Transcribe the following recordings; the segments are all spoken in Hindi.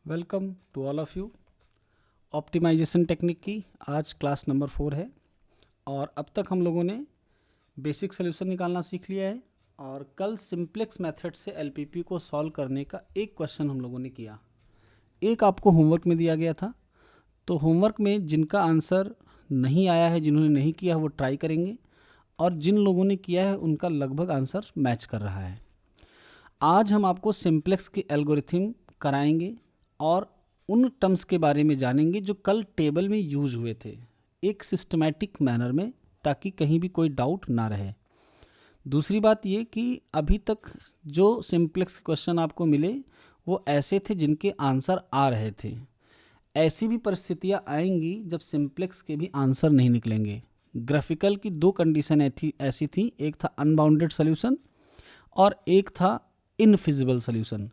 Welcome to all of you. Optimization technique की आज क्लास नंबर 4 है और अब तक हम लोगों ने बेसिक सोल्यूशन निकालना सीख लिया है और कल सिंप्लेक्स मेथड से एलपीपी को सॉल्व करने का एक क्वेश्चन हम लोगों ने किया। एक आपको होमवर्क में दिया गया था, तो होमवर्क में जिनका आंसर नहीं आया है, जिन्होंने नहीं किया है वो ट्राई करेंगे और जिन लोगों ने किया है उनका लगभग आंसर मैच कर रहा है। आज हम आपको सिंप्लेक्स के एल्गोरिथम कराएंगे और उन टर्म्स के बारे में जानेंगे जो कल टेबल में यूज हुए थे, एक सिस्टमैटिक मैनर में, ताकि कहीं भी कोई डाउट ना रहे। दूसरी बात ये कि अभी तक जो सिंप्लेक्स क्वेश्चन आपको मिले वो ऐसे थे जिनके आंसर आ रहे थे। ऐसी भी परिस्थितियाँ आएंगी जब सिंप्लेक्स के भी आंसर नहीं निकलेंगे। ग्राफिकल की दो कंडीशन ऐसी थी, एक था अनबाउंडेड सोल्यूशन और एक था इनफिजिबल सोल्यूशन।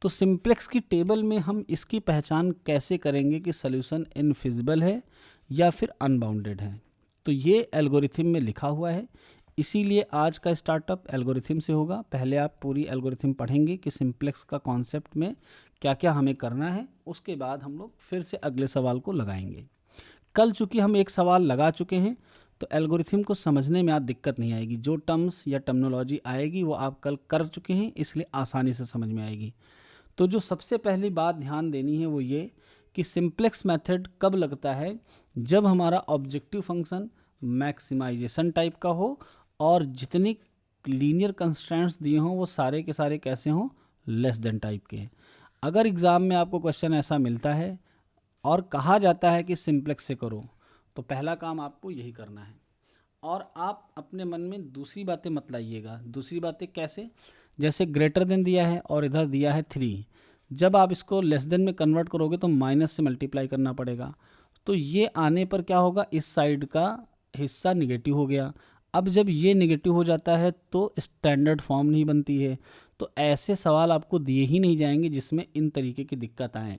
तो सिंप्लेक्स की टेबल में हम इसकी पहचान कैसे करेंगे कि सोल्यूशन इनफिजिबल है या फिर अनबाउंडेड है। तो ये एल्गोरिथम में लिखा हुआ है, इसीलिए आज का स्टार्टअप एल्गोरिथम से होगा। पहले आप पूरी एल्गोरिथम पढ़ेंगे कि सिंप्लेक्स का कॉन्सेप्ट में क्या क्या हमें करना है, उसके बाद हम लोग फिर से अगले सवाल को लगाएंगे। कल चूँकि हम एक सवाल लगा चुके हैं तो एल्गोरिथम को समझने में आज दिक्कत नहीं आएगी। जो टर्म्स या टर्मिनोलॉजी आएगी वो आप कल कर चुके हैं, इसलिए आसानी से समझ में आएगी। तो जो सबसे पहली बात ध्यान देनी है वो ये कि सिंप्लेक्स मेथड कब लगता है, जब हमारा ऑब्जेक्टिव फंक्शन मैक्सिमाइजेशन टाइप का हो और जितने लीनियर कंस्ट्रेंट्स दिए हों वो सारे के सारे कैसे हों, लेस देन टाइप के। अगर एग्ज़ाम में आपको क्वेश्चन ऐसा मिलता है और कहा जाता है कि सिंप्लेक्स से करो, तो पहला काम आपको यही करना है। और आप अपने मन में दूसरी बातें मत लाइएगा। दूसरी बातें कैसे, जैसे ग्रेटर देन दिया है और इधर दिया है 3, जब आप इसको लेस देन में कन्वर्ट करोगे तो माइनस से मल्टीप्लाई करना पड़ेगा। तो ये आने पर क्या होगा, इस साइड का हिस्सा निगेटिव हो गया। अब जब ये निगेटिव हो जाता है तो स्टैंडर्ड फॉर्म नहीं बनती है। तो ऐसे सवाल आपको दिए ही नहीं जाएंगे जिसमें इन तरीके की दिक्कत आए।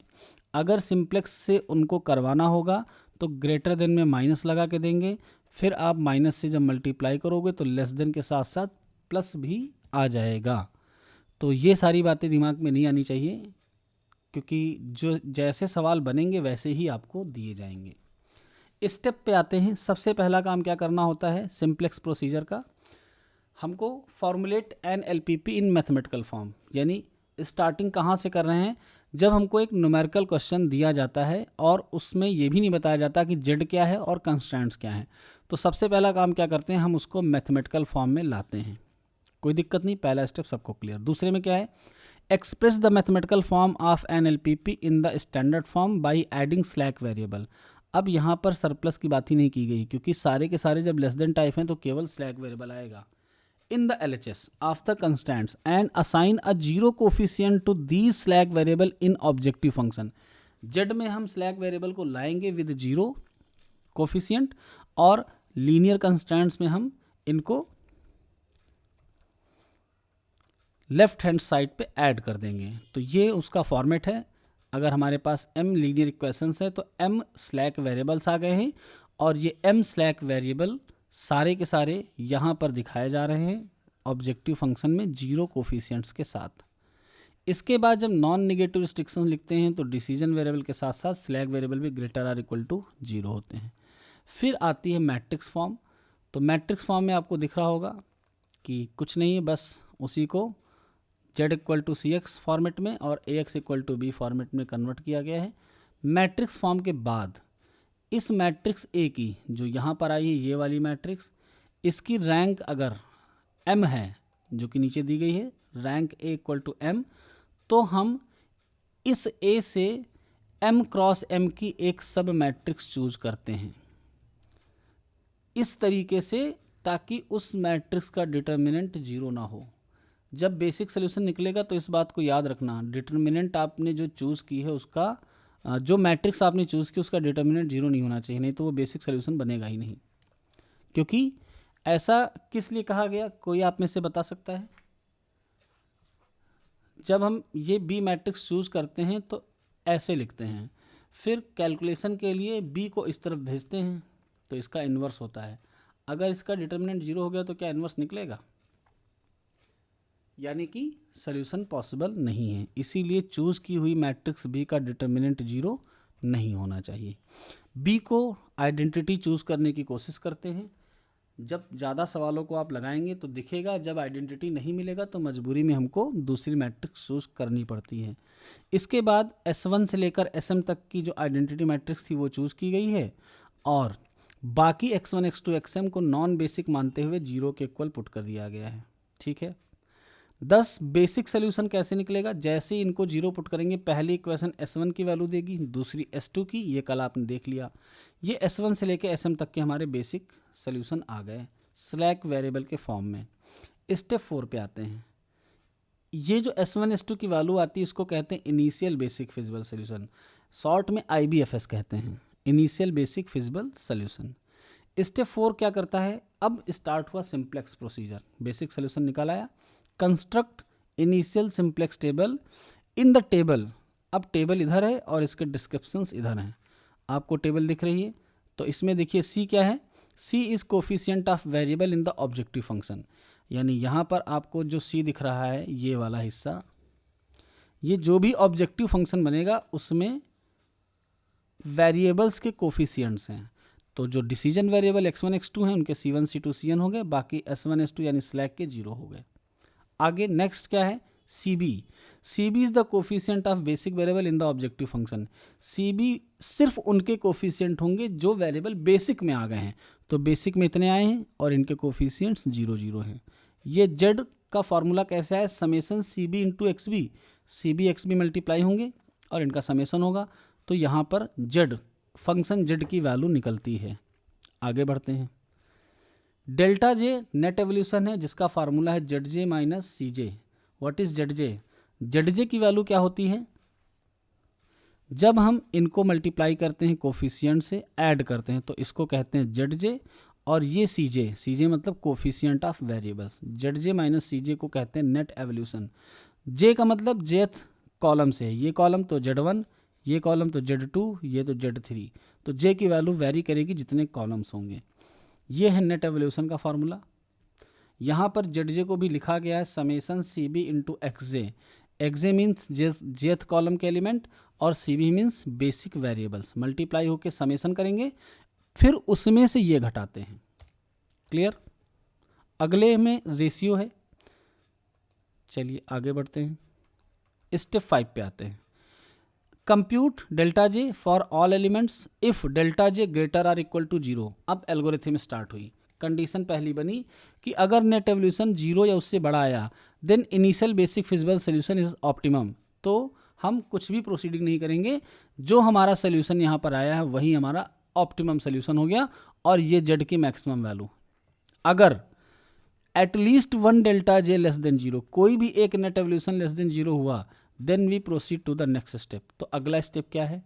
अगर सिंप्लेक्स से उनको करवाना होगा तो ग्रेटर देन में माइनस लगा के देंगे, फिर आप माइनस से जब मल्टीप्लाई करोगे तो लेस देन के साथ साथ प्लस भी आ जाएगा। तो ये सारी बातें दिमाग में नहीं आनी चाहिए, क्योंकि जो जैसे सवाल बनेंगे वैसे ही आपको दिए जाएंगे। स्टेप पे आते हैं। सबसे पहला काम क्या करना होता है सिंप्लेक्स प्रोसीजर का, हमको formulate an LPP in mathematical form. यानी स्टार्टिंग कहाँ से कर रहे हैं, जब हमको एक न्यूमेरिकल क्वेश्चन दिया जाता है और उसमें ये भी नहीं बताया जाता कि जेड क्या है और कंस्ट्रेंट्स क्या हैं, तो सबसे पहला काम क्या करते हैं, हम उसको मैथमेटिकल फॉर्म में लाते हैं। कोई दिक्कत नहीं, पहला स्टेप सबको क्लियर। दूसरे में क्या है, express the mathematical form of an LPP in the standard form by adding slack variable. अब यहाँ पर सरप्लस की बात ही नहीं की गई, क्योंकि सारे के सारे जब लेस देन टाइप हैं तो केवल स्लैक वेरिएबल आएगा। in the LHS of the constants and assign a zero coefficient to these slack variable in objective function। Z में हम slack variable को लाएंगे with जीरो कोफिशियंट और लीनियर कंस्टेंट्स में हम इनको लेफ्ट हैंड साइड पे ऐड कर देंगे। तो ये उसका फॉर्मेट है। अगर हमारे पास m लीनियर इक्वेशंस है तो m स्लैक वेरिएबल्स आ गए हैं और ये m स्लैक वेरिएबल सारे के सारे यहाँ पर दिखाए जा रहे हैं ऑब्जेक्टिव फंक्शन में जीरो कोफिशिएंट्स के साथ। इसके बाद जब नॉन नेगेटिव रिस्ट्रिक्शन लिखते हैं तो डिसीजन वेरिएबल के साथ साथ स्लैक वेरिएबल भी greater or equal to zero होते हैं। फिर आती है मैट्रिक्स फॉर्म। तो मैट्रिक्स फॉर्म में आपको दिख रहा होगा कि कुछ नहीं है, बस उसी को z equal to C X format में और A X equal to B format में कन्वर्ट किया गया है। मैट्रिक्स फॉर्म के बाद इस मैट्रिक्स ए की जो यहाँ पर आई है, ये वाली मैट्रिक्स, इसकी रैंक अगर m है, जो कि नीचे दी गई है, rank A equal to m, तो हम इस a से m क्रॉस m की एक सब मैट्रिक्स चूज करते हैं इस तरीके से, ताकि उस मैट्रिक्स का डिटर्मिनेंट जीरो ना हो। जब बेसिक सोल्यूशन निकलेगा तो इस बात को याद रखना, डिटर्मिनेंट आपने जो चूज़ की है उसका, जो मैट्रिक्स आपने चूज़ की उसका डिटर्मिनेंट जीरो नहीं होना चाहिए, नहीं तो वो बेसिक सोल्यूशन बनेगा ही नहीं। क्योंकि ऐसा किस लिए कहा गया, कोई आप में से बता सकता है? जब हम ये बी मैट्रिक्स चूज़ करते हैं तो ऐसे लिखते हैं, फिर कैलकुलेशन के लिए बी को इस तरफ भेजते हैं तो इसका इन्वर्स होता है। अगर इसका डिटर्मिनेंट जीरो हो गया तो क्या इन्वर्स निकलेगा? यानी कि सॉल्यूशन पॉसिबल नहीं है, इसीलिए चूज़ की हुई मैट्रिक्स बी का डिटर्मिनेंट 0 नहीं होना चाहिए। बी को आइडेंटिटी चूज़ करने की कोशिश करते हैं। जब ज़्यादा सवालों को आप लगाएंगे तो दिखेगा, जब आइडेंटिटी नहीं मिलेगा तो मजबूरी में हमको दूसरी मैट्रिक्स चूज़ करनी पड़ती है। इसके बाद S1 से लेकर SM तक की जो आइडेंटिटी मैट्रिक्स थी वो चूज़ की गई है और बाकी X1 X2 XM को नॉन बेसिक मानते हुए 0 के इक्वल पुट कर दिया गया है। ठीक है, 10 बेसिक सोल्यूशन कैसे निकलेगा? जैसे ही इनको 0 पुट करेंगे, पहली इक्वेशन S1 की वैल्यू देगी, दूसरी S2 की, ये कल आपने देख लिया। ये S1 से लेकर SM तक के हमारे बेसिक सोल्यूशन आ गए स्लैक वेरिएबल के फॉर्म में। स्टेप 4 पे आते हैं। ये जो S1 S2 की वैल्यू आती है इसको कहते हैं initial basic feasible solution, short में IBFS कहते हैं, initial basic feasible solution. Step 4 क्या करता है? अब स्टार्ट हुआ सिंप्लेक्स प्रोसीजर। बेसिक सोल्यूशन निकाल आया, construct initial simplex table in the table. अब टेबल इधर है और इसके डिस्क्रिप्शंस इधर हैं, आपको टेबल दिख रही है। तो इसमें देखिए सी क्या है? C is coefficient of variable in the objective function, यानी यहाँ पर आपको जो सी दिख रहा है ये वाला हिस्सा, ये जो भी ऑब्जेक्टिव फंक्शन बनेगा उसमें वेरिएबल्स के कोफिशिएंट्स हैं। तो जो डिसीजन वेरिएबल x1 x2 हैं उनके c1 c2 cn हो गए, बाकी s1 s2 यानी स्लैक के 0 हो गए। आगे नेक्स्ट क्या है? cb। cb is the coefficient of basic variable in the objective function. cb सिर्फ उनके कोफिशिएंट होंगे जो वेरिएबल बेसिक में आ गए हैं। तो बेसिक में इतने आए हैं और इनके कोफिशिएंट्स 0 0 हैं। ये z का फॉर्मूला कैसे है? Summation cb into xb, cb xb multiply होंगे और इनका समेशन होगा। तो यहाँ पर z फंक्शन z की वैल्यू निकलती है। आगे बढ़ते हैं। डेल्टा जे नेट एवोल्यूशन है जिसका फार्मूला है Z J minus C J. What is Z J? Z J की वैल्यू क्या होती है? जब हम इनको मल्टीप्लाई करते हैं कोफिशिएंट से, ऐड करते हैं, तो इसको कहते हैं जेड जे। और ये सी जे मतलब coefficient of variables, Z J minus C J को कहते हैं नेट एवोल्यूशन। जे का मतलब जेथ कॉलम से है, ये कॉलम तो Z1, ये कॉलम तो Z2, ये तो Z3। तो जे की वैल्यू वेरी करेगी जितने कॉलम्स होंगे। ये है नेट एवोल्यूशन का फार्मूला। यहाँ पर जेड को भी लिखा गया है summation C B into x j. X j means jth column के एलिमेंट और C B means basic variables, multiply होकर समेशन करेंगे, फिर उसमें से ये घटाते हैं। क्लियर? अगले में रेशियो है। चलिए आगे बढ़ते हैं, स्टेप 5 पे आते हैं। Compute delta j for all elements if delta j greater or equal to 0। अब एल्गोरिथम स्टार्ट हुई। कंडीशन पहली बनी कि अगर नेट एवोल्यूशन 0 या उससे बड़ा आया then initial basic feasible solution is optimum. तो हम कुछ भी प्रोसीडिंग नहीं करेंगे, जो हमारा सोल्यूशन यहाँ पर आया है वही हमारा ऑप्टिमम सोल्यूशन हो गया और ये जेड की मैक्सिमम वैल्यू। अगर at least 1 delta J less than 0, कोई भी एक नेट एवोल्यूशन लेस देन 0 हुआ, then we proceed to the next step. तो अगला स्टेप क्या है?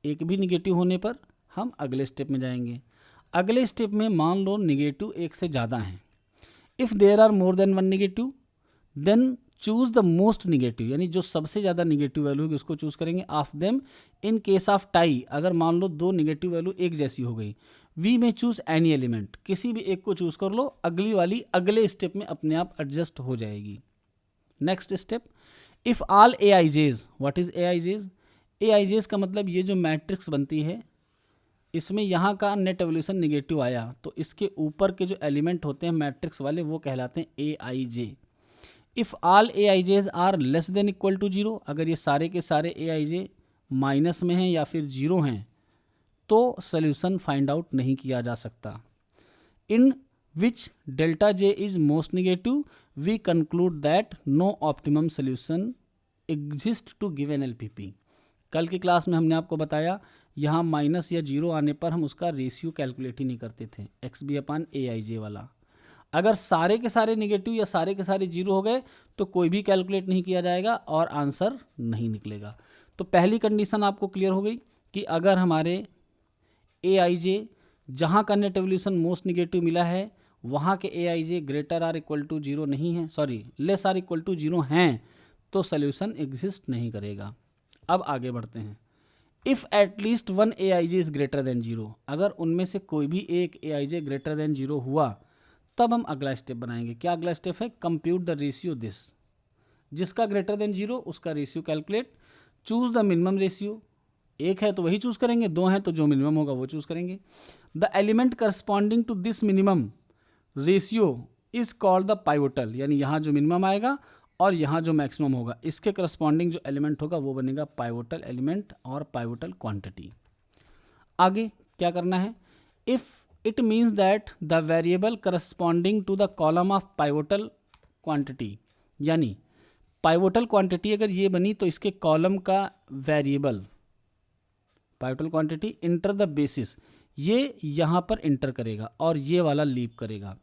एक भी निगेटिव होने पर हम अगले स्टेप में जाएंगे। अगले स्टेप में मान लो निगेटिव एक से ज़्यादा हैं। If there are more than 1 negative then choose the most negative, यानी जो सबसे ज़्यादा निगेटिव वैल्यू होगी उसको चूज करेंगे। Of them in case of tie, अगर मान लो 2 निगेटिव वैल्यू एक जैसी हो गई, वी में चूज एनी एलिमेंट, किसी भी एक को चूज कर लो, अगली वाली अगले स्टेप में अपने आप एडजस्ट हो जाएगी। Next step, if all A I J's. What is A I J's? A I J's का मतलब ये जो मैट्रिक्स बनती है इसमें यहाँ का नेट एवोल्यूशन निगेटिव आया तो इसके ऊपर के जो एलिमेंट होते हैं मैट्रिक्स वाले वो कहलाते हैं A I J. If all A I J's are less than equal to 0, अगर ये सारे के सारे ए आई जे माइनस में हैं या फिर 0 हैं तो सोल्यूशन फाइंड आउट नहीं किया जा सकता। In which delta J is most negative we conclude that no optimum solution exist to given LPP. कल की क्लास में हमने आपको बताया यहाँ माइनस या 0 आने पर हम उसका रेशियो कैलकुलेट ही नहीं करते थे, एक्स बी अपान ए आई जे वाला। अगर सारे के सारे निगेटिव या सारे के सारे 0 हो गए तो कोई भी कैलकुलेट नहीं किया जाएगा और आंसर नहीं निकलेगा। तो पहली कंडीशन आपको क्लियर हो गई कि अगर हमारे ए आई जे जहाँ का नेट एवोल्यूशन मोस्ट निगेटिव मिला है वहाँ के a I j greater or equal to 0 नहीं है, sorry less or equal to 0 हैं, तो सोल्यूशन एग्जिस्ट नहीं करेगा। अब आगे बढ़ते हैं। If at least 1 A I J is greater than 0, अगर उनमें से कोई भी एक ए आई जे ग्रेटर देन 0 हुआ तब हम अगला स्टेप बनाएंगे। क्या अगला स्टेप है? Compute the ratio this. जिसका ग्रेटर देन 0 उसका ratio calculate, choose the minimum ratio, एक है तो वही चूज करेंगे, दो हैं तो जो मिनिमम होगा वो चूज करेंगे। The element corresponding to this minimum ratio is called the pivotal, यानी यहाँ जो मिनिमम आएगा और यहाँ जो मैक्सिमम होगा इसके करस्पॉन्डिंग जो एलिमेंट होगा वो बनेगा पाइवोटल एलिमेंट और पाइवोटल क्वांटिटी। आगे क्या करना है, if it means that the variable corresponding to the column of pivotal quantity, यानी पाइवोटल क्वांटिटी अगर ये बनी तो इसके कॉलम का variable pivotal quantity enter the basis, ये यहाँ पर इंटर करेगा और ये वाला लीव करेगा।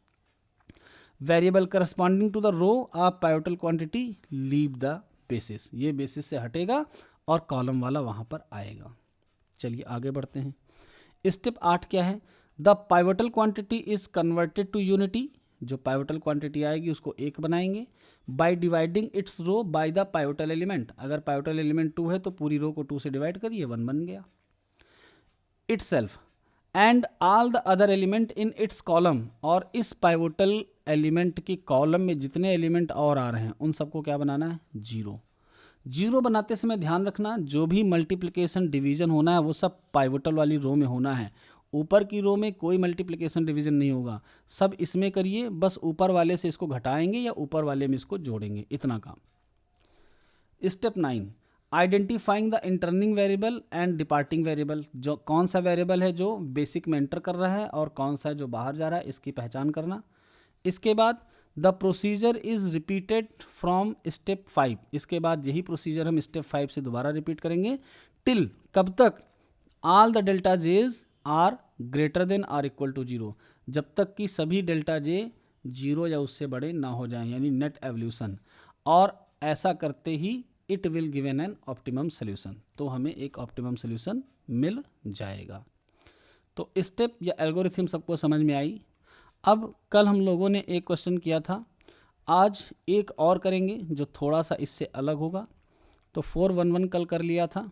Variable corresponding to the row of pivotal quantity leave the basis, ये बेसिस से हटेगा और कॉलम वाला वहाँ पर आएगा। चलिए आगे बढ़ते हैं। स्टेप 8 क्या है, the pivotal quantity is converted to unity, जो पाइवोटल क्वांटिटी आएगी उसको एक बनाएंगे by dividing its row by the pivotal element, अगर पाइवोटल एलिमेंट 2 है तो पूरी रो को 2 से डिवाइड करिए 1 बन गया। Itself and all the other element in its column, और इस पाइवोटल एलिमेंट की कॉलम में जितने एलिमेंट और आ रहे हैं उन सबको क्या बनाना है, जीरो। जीरो बनाते समय ध्यान रखना जो भी मल्टीप्लिकेशन डिवीजन होना है वो सब पाइवोटल वाली रो में होना है, ऊपर की रो में कोई मल्टीप्लिकेशन डिवीजन नहीं होगा, सब इसमें करिए, बस ऊपर वाले से इसको घटाएंगे या ऊपर वाले में इसको जोड़ेंगे, इतना काम। Step 9, identifying the entering variable and departing variable, जो कौन सा वेरिएबल है जो बेसिक में एंटर कर रहा है और कौन सा है जो बाहर जा रहा है, इसकी पहचान करना। इसके बाद the procedure is repeated from step 5, इसके बाद यही प्रोसीजर हम स्टेप 5 से दोबारा रिपीट करेंगे टिल, कब तक, all the delta j's are greater than or equal to 0, जब तक कि सभी डेल्टा जे 0 या उससे बड़े ना हो जाएं, यानी नेट एवोल्यूशन, और ऐसा करते ही it will given an optimum solution, तो हमें एक ऑप्टिमम सोल्यूशन मिल जाएगा। तो स्टेप या एल्गोरिथम सबको समझ में आई। अब कल हम लोगों ने एक क्वेश्चन किया था, आज एक और करेंगे जो थोड़ा सा इससे अलग होगा। तो 411 कल कर लिया था,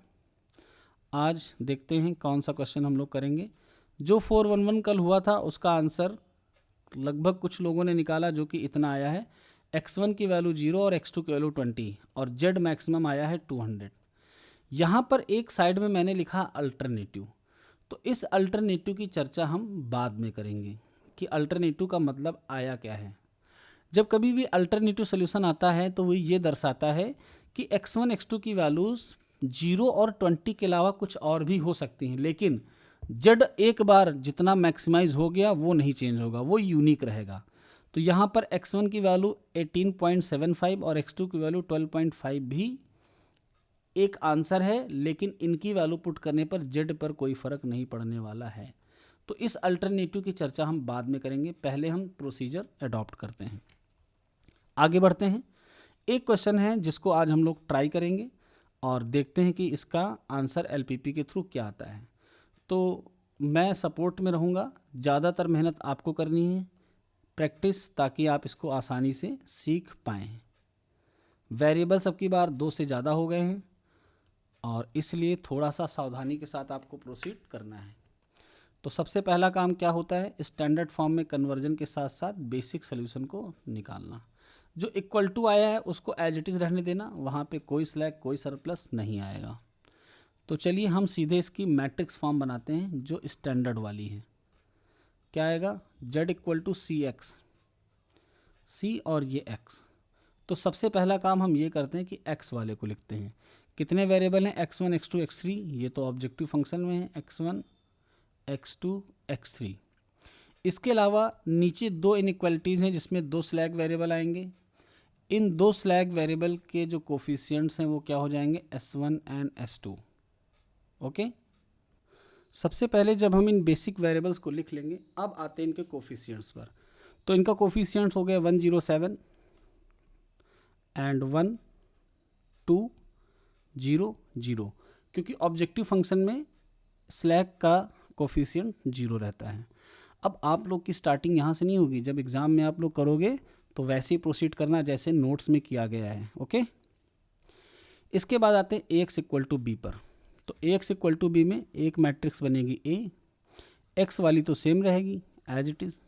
आज देखते हैं कौन सा क्वेश्चन हम लोग करेंगे। जो 411 कल हुआ था उसका आंसर लगभग कुछ लोगों ने निकाला जो कि इतना आया है, x1 की वैल्यू 0 और x2 की वैल्यू 20 और z मैक्सिमम आया है 200। यहाँ पर एक साइड में मैंने लिखा अल्टरनेटिव, तो इस अल्टरनेटिव की चर्चा हम बाद में करेंगे कि अल्टरनेटिव का मतलब आया क्या है। जब कभी भी अल्टरनेटिव सोल्यूशन आता है तो वो ये दर्शाता है कि x1 x2 की वैल्यूज़ 0 और 20 के अलावा कुछ और भी हो सकती हैं, लेकिन z एक बार जितना मैक्सिमाइज हो गया वो नहीं चेंज होगा, वो यूनिक रहेगा। तो यहाँ पर x1 की वैल्यू 18.75 और x2 की वैल्यू 12.5 भी एक आंसर है, लेकिन इनकी वैल्यू पुट करने पर z पर कोई फ़र्क नहीं पड़ने वाला है। तो इस अल्टरनेटिव की चर्चा हम बाद में करेंगे, पहले हम प्रोसीजर अडॉप्ट करते हैं। आगे बढ़ते हैं। एक क्वेश्चन है जिसको आज हम लोग ट्राई करेंगे और देखते हैं कि इसका आंसर एलपीपी के थ्रू क्या आता है। तो मैं सपोर्ट में रहूँगा, ज़्यादातर मेहनत आपको करनी है, प्रैक्टिस, ताकि आप इसको आसानी से सीख पाएँ। वेरिएबल सबकी बार 2 से ज़्यादा हो गए हैं और इसलिए थोड़ा सा सावधानी के साथ आपको प्रोसीड करना है। तो सबसे पहला काम क्या होता है, स्टैंडर्ड फॉर्म में कन्वर्जन के साथ साथ बेसिक सोल्यूशन को निकालना। जो इक्वल टू आया है उसको एज इट इज़ रहने देना, वहाँ पे कोई स्लैग कोई सरप्लस नहीं आएगा। तो चलिए हम सीधे इसकी मैट्रिक्स फॉर्म बनाते हैं जो स्टैंडर्ड वाली है। क्या आएगा, z equal to C x, c और ये x। तो सबसे पहला काम हम ये करते हैं कि x वाले को लिखते हैं। कितने वेरिएबल हैं, x1 x2 x3, ये तो ऑब्जेक्टिव फंक्शन में है, x1 x2 x3। इसके अलावा नीचे 2 इनइक्वालिटीज़ हैं जिसमें 2 स्लैग वेरिएबल आएंगे। इन 2 स्लैग वेरिएबल के जो कोफिशिएंट्स हैं वो क्या हो जाएंगे, s1 एंड s2। ओके, सबसे पहले जब हम इन बेसिक वेरिएबल्स को लिख लेंगे, अब आते हैं इनके कोफिशिएंट्स पर। तो इनका कोफिशिएंट्स हो गया 107 एंड 1 2 0 0, क्योंकि ऑब्जेक्टिव फंक्शन में स्लैग का कोफिशिएंट 0 रहता है। अब आप लोग की स्टार्टिंग यहाँ से नहीं होगी, जब एग्ज़ाम में आप लोग करोगे तो वैसे ही प्रोसीड करना जैसे नोट्स में किया गया है। ओके, इसके बाद आते हैं एक्स इक्वल टू बी पर। तो एक्स इक्वल टू बी में एक मैट्रिक्स बनेगी ए, एक्स वाली तो सेम रहेगी as it is,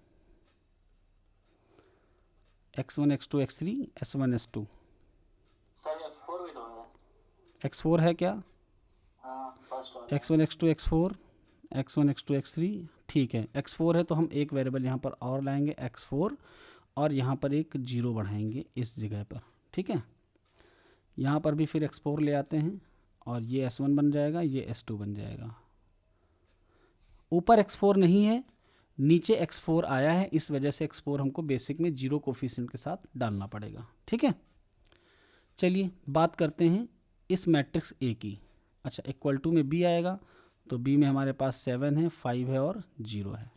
x1 x2 x3 s1 s2। x4 है क्या? x1 x2 x4 x1 x2 x3, ठीक है। x4 है तो हम एक वेरिएबल यहाँ पर और लाएंगे x4 और यहाँ पर एक 0 बढ़ाएंगे इस जगह पर, ठीक है। यहाँ पर भी फिर x4 ले आते हैं और ये s1 बन जाएगा, ये s2 बन जाएगा। ऊपर x4 नहीं है, नीचे x4 आया है, इस वजह से x4 हमको बेसिक में 0 कोफिशिएंट के साथ डालना पड़ेगा, ठीक है। चलिए बात करते हैं इस मैट्रिक्स A की। अच्छा, इक्वल टू में B आएगा, तो B में हमारे पास 7 है, 5 है और 0 है।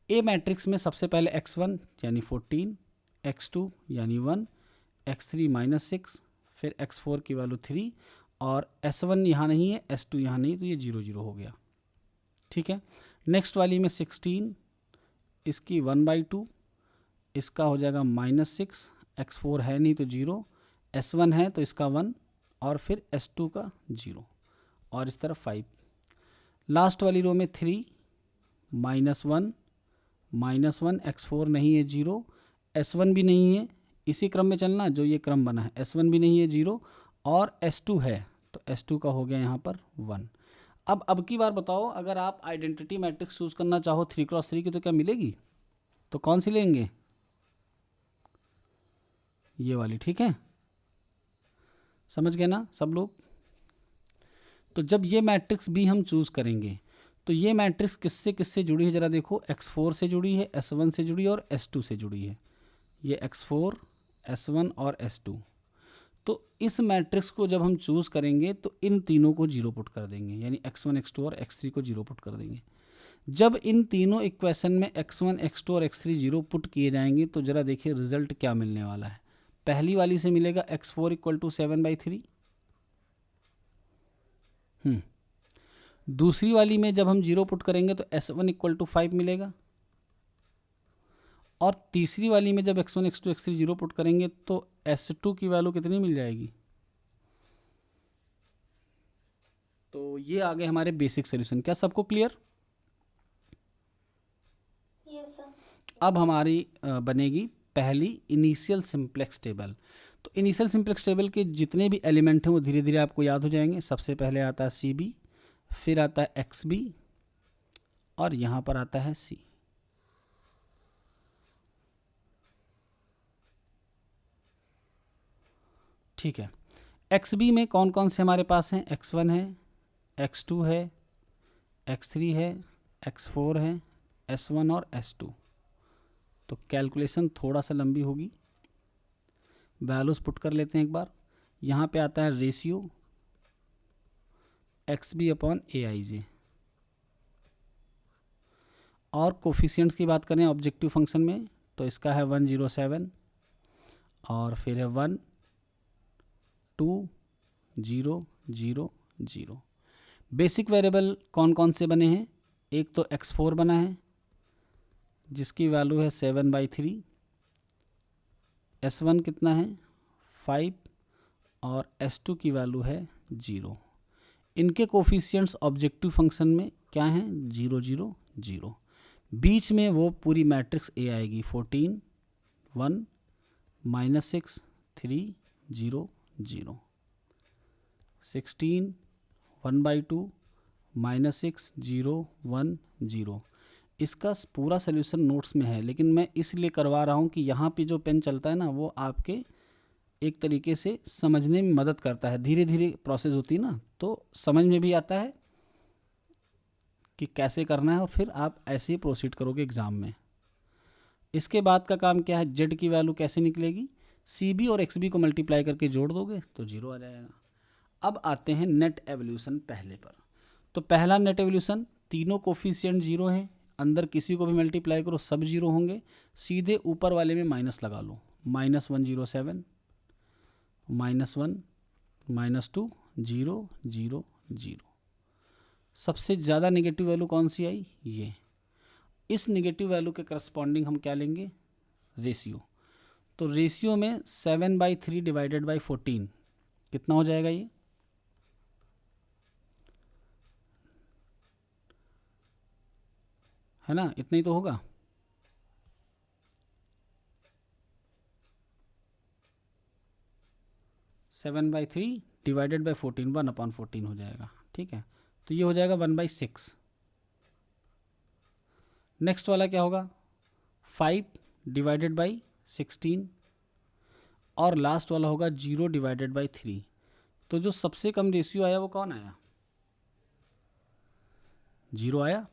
A मैट्रिक्स में सबसे पहले x1 यानी 14, x2 यानी 1, x3 -6, फिर x4 की वैल्यू 3 और s1 यहाँ नहीं है, s2 यहाँ नहीं, तो ये 0 0 हो गया, ठीक है। नेक्स्ट वाली में 16, इसकी 1/2, इसका हो जाएगा -6, x4 है नहीं तो 0, s1 है तो इसका 1 और फिर s2 का 0 और इस तरफ 5। लास्ट वाली रो में 3 -1 -1, x4 नहीं है 0, s1 भी नहीं है, इसी क्रम में चलना जो ये क्रम बना है, s1 भी नहीं है 0 और s2 है तो s2 का हो गया यहाँ पर 1। अब की बार बताओ, अगर आप आइडेंटिटी मैट्रिक्स चूज करना चाहो 3x3 की तो क्या मिलेगी? तो कौन सी लेंगे? ये वाली, ठीक है। समझ गए ना सब लोग? तो जब ये मैट्रिक्स भी हम चूज करेंगे तो ये मैट्रिक्स किससे किससे जुड़ी है, जरा देखो। x4 से जुड़ी है, s1 से जुड़ी है और s2 से जुड़ी है। ये x4, s1 और s2। तो इस मैट्रिक्स को जब हम चूज करेंगे तो इन तीनों को 0 पुट कर देंगे, यानी x1 x2 और x3 को 0 पुट कर देंगे। जब इन तीनों इक्वेशन में x1 x2 और x3 0 पुट किए जाएंगे तो जरा देखिए रिजल्ट क्या मिलने वाला है। पहली वाली से मिलेगा x4 = 7/3। दूसरी वाली में जब हम 0 पुट करेंगे तो s1 = 5 मिलेगा और तीसरी वाली में जब x1 x2 x3 0 पुट करेंगे तो s2 की वैल्यू कितनी मिल जाएगी? तो ये आ गए हमारे बेसिक सॉल्यूशन। क्या सबको क्लियर? Yes sir. अब हमारी बनेगी पहली इनिशियल सिंप्लेक्स टेबल। तो इनिशियल सिंप्लेक्स टेबल के जितने भी एलिमेंट हैं वो धीरे धीरे आपको याद हो जाएंगे। सबसे पहले आता है CB, फिर आता है XB और यहाँ पर आता है C। ठीक है। XB में कौन कौन से हमारे पास हैं? x1 है, x2 है, x3 है, x4 है, s1 और s2। तो कैलकुलेशन थोड़ा सा लंबी होगी, वैल्यूज पुट कर लेते हैं एक बार। यहाँ पे आता है रेशियो XB/AIJ और कोफिशिएंट्स की बात करें ऑब्जेक्टिव फंक्शन में तो इसका है 107 और फिर है 1 2 0 0 0। बेसिक वेरिएबल कौन कौन से बने हैं? एक तो x4 बना है जिसकी वैल्यू है 7/3, s1 कितना है 5 और s2 की वैल्यू है 0। इनके कोफिशिएंट्स ऑब्जेक्टिव फंक्शन में क्या हैं? 0 0 0। बीच में वो पूरी मैट्रिक्स A आएगी 14 1 -6 3 0 0, 16 1/2 -6 0 1 0। इसका पूरा सोल्यूशन नोट्स में है, लेकिन मैं इसलिए करवा रहा हूँ कि यहाँ पे जो पेन चलता है ना वो आपके एक तरीके से समझने में मदद करता है। धीरे धीरे प्रोसेस होती है ना तो समझ में भी आता है कि कैसे करना है और फिर आप ऐसे ही प्रोसीड करोगे एग्ज़ाम में। इसके बाद का काम क्या है? जेड की वैल्यू कैसे निकलेगी? CB और XB को मल्टीप्लाई करके जोड़ दोगे तो 0 आ जाएगा। अब आते हैं नेट एवोल्यूशन पहले पर। तो पहला नेट एवोल्यूशन, तीनों कोफिशिएंट 0 हैं, अंदर किसी को भी मल्टीप्लाई करो सब 0 होंगे, सीधे ऊपर वाले में माइनस लगा लो। -107 -1 -2 0 0 0। सबसे ज़्यादा नेगेटिव वैल्यू कौन सी आई? ये। इस नेगेटिव वैल्यू के करस्पॉन्डिंग हम क्या लेंगे? रेशियो। तो रेशियो में 7/3 / 14 कितना हो जाएगा? ये है ना, इतना ही तो होगा। Seven by three divided by 14, 1/14 हो जाएगा, ठीक है। तो ये हो जाएगा 1/6। नेक्स्ट वाला क्या होगा, 5 डिवाइडेड बाई 16, और लास्ट वाला होगा 0 डिवाइडेड बाई 3। तो जो सबसे कम रेशियो आया वो कौन आया, 0 आया।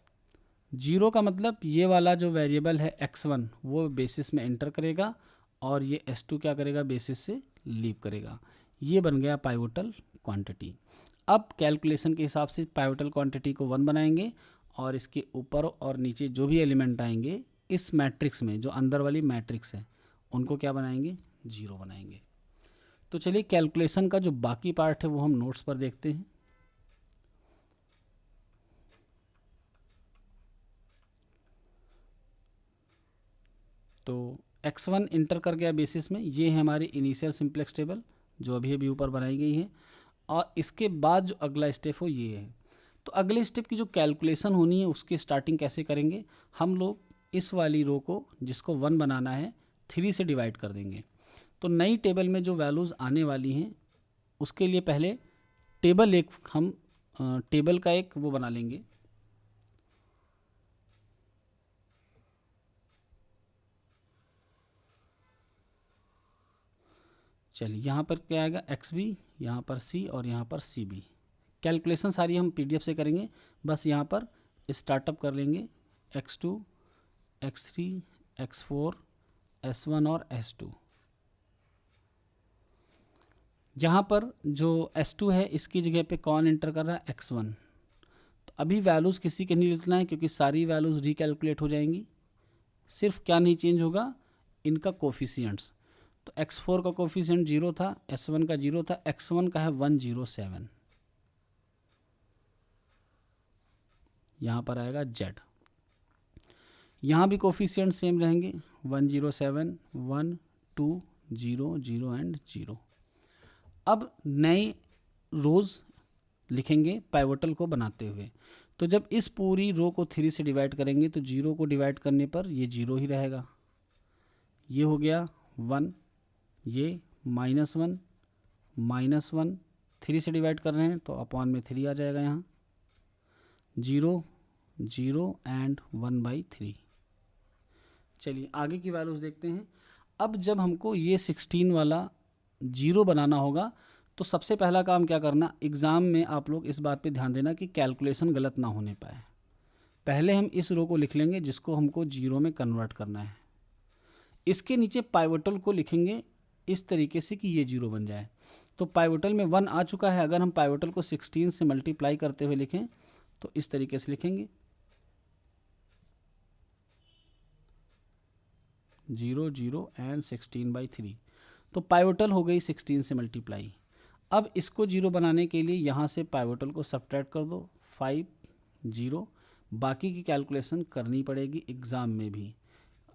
0 का मतलब ये वाला जो वेरिएबल है x1 वो बेसिस में एंटर करेगा, और ये s2 क्या करेगा, बेसिस से लीव करेगा। ये बन गया पाइवोटल क्वांटिटी। अब कैलकुलेशन के हिसाब से पाइवोटल क्वांटिटी को 1 बनाएंगे, और इसके ऊपर और नीचे जो भी एलिमेंट आएंगे इस मैट्रिक्स में, जो अंदर वाली मैट्रिक्स है, उनको क्या बनाएंगे, 0 बनाएंगे। तो चलिए कैलकुलेशन का जो बाकी पार्ट है वो हम नोट्स पर देखते हैं। तो x1 इंटर कर गया बेसिस में, ये है हमारी इनिशियल सिंप्लेक्स टेबल जो अभी अभी ऊपर बनाई गई है, और इसके बाद जो अगला स्टेप हो ये है। तो अगले स्टेप की जो कैलकुलेशन होनी है उसकी स्टार्टिंग कैसे करेंगे, हम लोग इस वाली रो को जिसको 1 बनाना है 3 से डिवाइड कर देंगे। तो नई टेबल में जो वैल्यूज़ आने वाली हैं उसके लिए पहले टेबल एक हम टेबल का एक वो बना लेंगे, चलिए यहाँ पर क्या आएगा, एक्स बी, यहाँ पर सी और यहाँ पर सी बी। कैलकुलेशन सारी हम पीडीएफ से करेंगे, बस यहाँ पर स्टार्टअप कर लेंगे x2, x3, x4, s1 और s2। यहाँ पर जो s2 है इसकी जगह पे कौन एंटर कर रहा है, x1। तो अभी वैल्यूज़ किसी के नहीं लिखना है क्योंकि सारी वैल्यूज़ रिकैलकुलेट हो जाएंगी, सिर्फ क्या नहीं चेंज होगा, इनका कोफिशिएंट्स। तो x4 का कोफिशिएंट 0 था, s1 का 0 था, x1 का है 107, यहाँ पर आएगा z। यहाँ भी कोफिशिएंट सेम रहेंगे, 107, 1, 2, 0, 0 एंड 0। अब नए रोज़ लिखेंगे पाइवोटल को बनाते हुए। तो जब इस पूरी रो को 3 से डिवाइड करेंगे तो 0 को डिवाइड करने पर ये 0 ही रहेगा, ये हो गया 1, ये -1, -1, 3 से डिवाइड कर रहे हैं तो अपॉन में 3 आ जाएगा, यहाँ 0, 0 एंड 1/3। चलिए आगे की वैल्यूज़ देखते हैं। अब जब हमको ये 16 वाला 0 बनाना होगा तो सबसे पहला काम क्या करना, एग्ज़ाम में आप लोग इस बात पे ध्यान देना कि कैलकुलेशन गलत ना होने पाए। पहले हम इस रो को लिख लेंगे जिसको हमको 0 में कन्वर्ट करना है, इसके नीचे पाइवोटल को लिखेंगे इस तरीके से कि ये 0 बन जाए। तो पाइवोटल में 1 आ चुका है, अगर हम पाइवोटल को 16 से मल्टीप्लाई करते हुए लिखें तो इस तरीके से लिखेंगे 0, 0 एंड 16/3। तो पाइवोटल हो गई 16 से मल्टीप्लाई। अब इसको 0 बनाने के लिए यहाँ से पाइवोटल को सब्ट्रैक्ट कर दो, 5, 0। बाकी की कैलकुलेशन करनी पड़ेगी एग्ज़ाम में भी।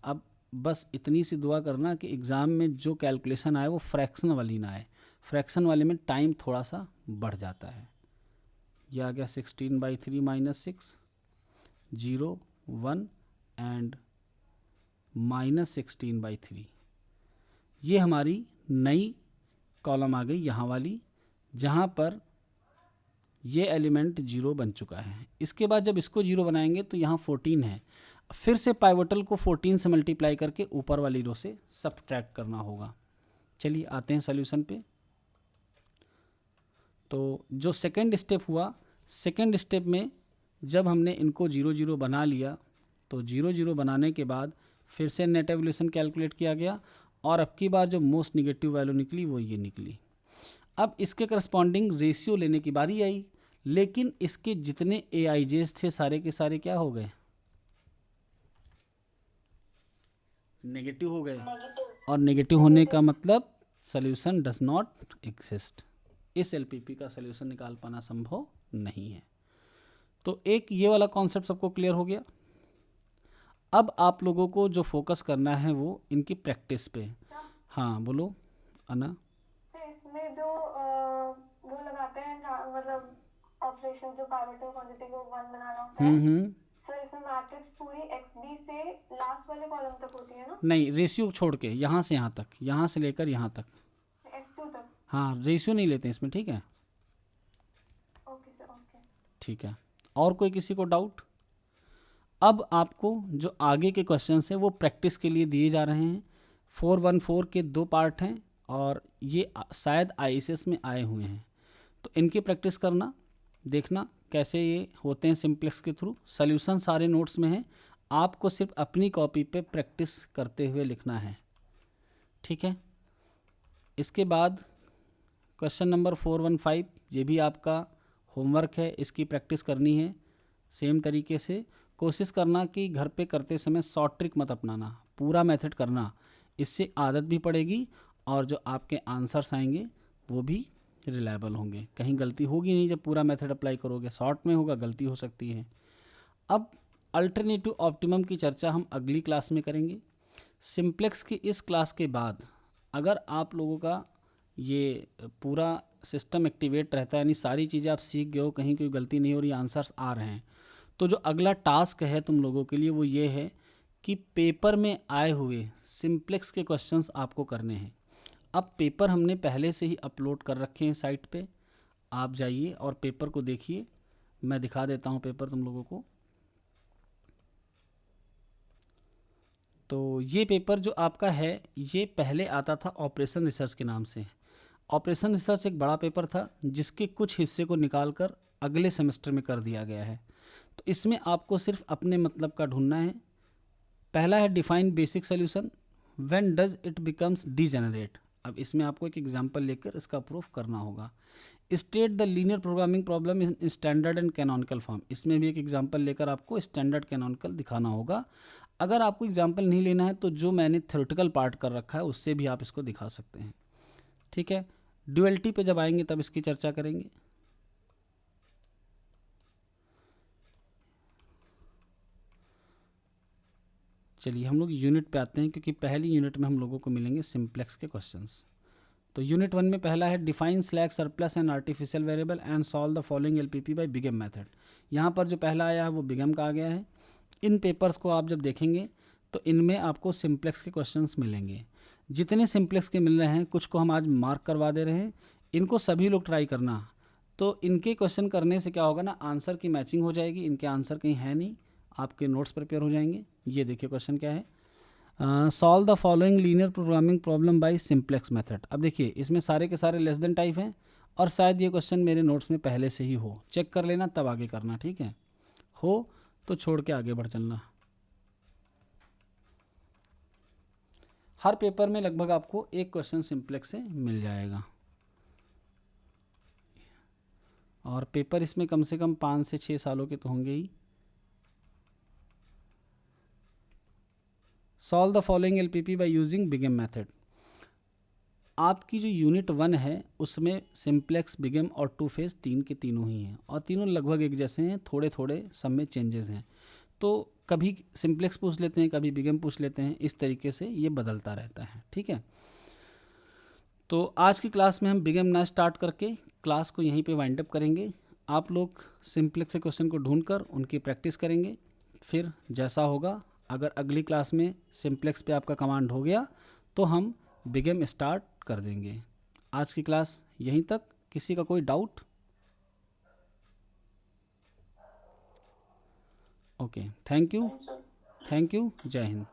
अब बस इतनी सी दुआ करना कि एग्ज़ाम में जो कैलकुलेशन आए वो फ्रैक्शन वाली ना आए, फ्रैक्शन वाले में टाइम थोड़ा सा बढ़ जाता है। यह आ गया 16/3 - 6, 0, 1 एंड -16/3। ये हमारी नई कॉलम आ गई यहाँ वाली, जहाँ पर ये एलिमेंट 0 बन चुका है। इसके बाद जब इसको 0 बनाएंगे तो यहाँ 14 है, फिर से पाइवोटल को 14 से मल्टीप्लाई करके ऊपर वाली रो से सब्ट्रैक्ट करना होगा। चलिए आते हैं सॉल्यूशन पे। तो जो सेकंड स्टेप हुआ, सेकंड स्टेप में जब हमने इनको 0, 0 बना लिया तो 0, 0 बनाने के बाद फिर से नेट एवोल्यूशन कैलकुलेट किया गया, और अब की बार जो मोस्ट निगेटिव वैल्यू निकली वो ये निकली। अब इसके करस्पॉन्डिंग रेशियो लेने की बारी आई, लेकिन इसके जितने AIJs थे सारे के सारे क्या हो गए, नेगेटिव हो गए। और नेगेटिव होने का मतलब सॉल्यूशन डज नॉट एग्जिस्ट, इस LPP का सॉल्यूशन निकाल पाना संभव नहीं है। तो एक ये वाला कॉन्सेप्ट सबको क्लियर हो गया। अब आप लोगों को जो फोकस करना है वो इनकी प्रैक्टिस पे। हाँ बोलो अना। इसमें जो वो लगाते हैं मतलब ऑपरेशन जो पाइवोटल क्वांटिटी को 1 बनाना होता है, सर इसमें मैट्रिक्स पूरी XB से लास्ट वाले कॉलम तक होती है ना? नहीं, रेशियो छोड़ के यहाँ से यहाँ तक, यहाँ से लेकर यहाँ तक, S2 तक। हाँ, रेशियो नहीं लेते इसमें, ठीक है। Okay sir, okay. ठीक है, और कोई किसी को डाउट? अब आपको जो आगे के क्वेश्चंस हैं वो प्रैक्टिस के लिए दिए जा रहे हैं। 414 के 2 पार्ट हैं और ये शायद IAS में आए हुए हैं, तो इनकी प्रैक्टिस करना, देखना कैसे ये होते हैं सिंप्लेक्स के थ्रू। सॉल्यूशन सारे नोट्स में है, आपको सिर्फ अपनी कॉपी पे प्रैक्टिस करते हुए लिखना है, ठीक है। इसके बाद क्वेश्चन नंबर 415, ये भी आपका होमवर्क है, इसकी प्रैक्टिस करनी है सेम तरीके से। कोशिश करना कि घर पे करते समय शॉर्ट ट्रिक मत अपनाना, पूरा मेथड करना, इससे आदत भी पड़ेगी और जो आपके आंसर्स आएंगे वो भी रिलायबल होंगे। कहीं गलती होगी नहीं जब पूरा मेथड अप्लाई करोगे, शॉर्ट में होगा गलती हो सकती है। अब अल्टरनेटिव ऑप्टिमम की चर्चा हम अगली क्लास में करेंगे। सिंप्लेक्स की इस क्लास के बाद अगर आप लोगों का ये पूरा सिस्टम एक्टिवेट रहता है, यानी सारी चीज़ें आप सीख गए हो, कहीं कोई गलती नहीं हो रही, आंसर्स आ रहे हैं, तो जो अगला टास्क है तुम लोगों के लिए वो ये है कि पेपर में आए हुए सिंप्लेक्स के क्वेश्चंस आपको करने हैं। अब पेपर हमने पहले से ही अपलोड कर रखे हैं साइट पे, आप जाइए और पेपर को देखिए। मैं दिखा देता हूँ पेपर तुम लोगों को। तो ये पेपर जो आपका है ये पहले आता था ऑपरेशन रिसर्च के नाम से। ऑपरेशन रिसर्च एक बड़ा पेपर था जिसके कुछ हिस्से को निकालकर अगले सेमेस्टर में कर दिया गया है। तो इसमें आपको सिर्फ अपने मतलब का ढूंढना है। पहला है define basic solution, when does it becomes degenerate. अब इसमें आपको एक एग्जांपल लेकर इसका प्रूफ करना होगा। State the linear programming problem in standard and canonical form, इसमें भी एक एग्जांपल लेकर आपको स्टैंडर्ड कैनोनिकल दिखाना होगा। अगर आपको एग्जांपल नहीं लेना है तो जो मैंने थ्योरेटिकल पार्ट कर रखा है उससे भी आप इसको दिखा सकते हैं, ठीक है। ड्यूअलिटी पे जब आएंगे तब इसकी चर्चा करेंगे। चलिए हम लोग यूनिट पे आते हैं, क्योंकि पहली यूनिट में हम लोगों को मिलेंगे सिंप्लेक्स के क्वेश्चंस। तो यूनिट 1 में पहला है define slack surplus and artificial variable and solve the following LPP by big M method. यहाँ पर जो पहला आया है वो बिगम का आ गया है। इन पेपर्स को आप जब देखेंगे तो इनमें आपको सिंप्लेक्स के क्वेश्चंस मिलेंगे। जितने सिंप्लेक्स के मिल रहे हैं, कुछ को हम आज मार्क करवा दे रहे हैं, इनको सभी लोग ट्राई करना। तो इनके क्वेश्चन करने से क्या होगा ना, आंसर की मैचिंग हो जाएगी। इनके आंसर कहीं है नहीं, आपके नोट्स प्रिपेयर हो जाएंगे। ये देखिए क्वेश्चन क्या है, solve the following linear programming problem by simplex method. अब देखिए इसमें सारे के सारे लेस देन टाइप हैं और शायद ये क्वेश्चन मेरे नोट्स में पहले से ही हो, चेक कर लेना तब आगे करना, ठीक है। हो तो छोड़ के आगे बढ़ चलना। हर पेपर में लगभग आपको एक क्वेश्चन सिंप्लेक्स से मिल जाएगा और पेपर इसमें कम से कम 5 से 6 सालों के तो होंगे ही। Solve the following LPP by using big M method. आपकी जो यूनिट 1 है उसमें सिंप्लेक्स, बिगम और टू फेज तीन के तीनों ही हैं और तीनों लगभग एक जैसे हैं, थोड़े थोड़े सब में चेंजेस हैं। तो कभी सिंप्लेक्स पूछ लेते हैं, कभी बिगम पूछ लेते हैं, इस तरीके से ये बदलता रहता है, ठीक है। तो आज की क्लास में हम बिगम ना स्टार्ट करके क्लास को यहीं पे वाइंड अप करेंगे। आप लोग सिंप्लेक्स के क्वेश्चन को ढूंढकर उनकी प्रैक्टिस करेंगे, फिर जैसा होगा, अगर अगली क्लास में सिंप्लेक्स पे आपका कमांड हो गया तो हम बिगम स्टार्ट कर देंगे। आज की क्लास यहीं तक। किसी का कोई डाउट? ओके, थैंक यू, जय हिंद।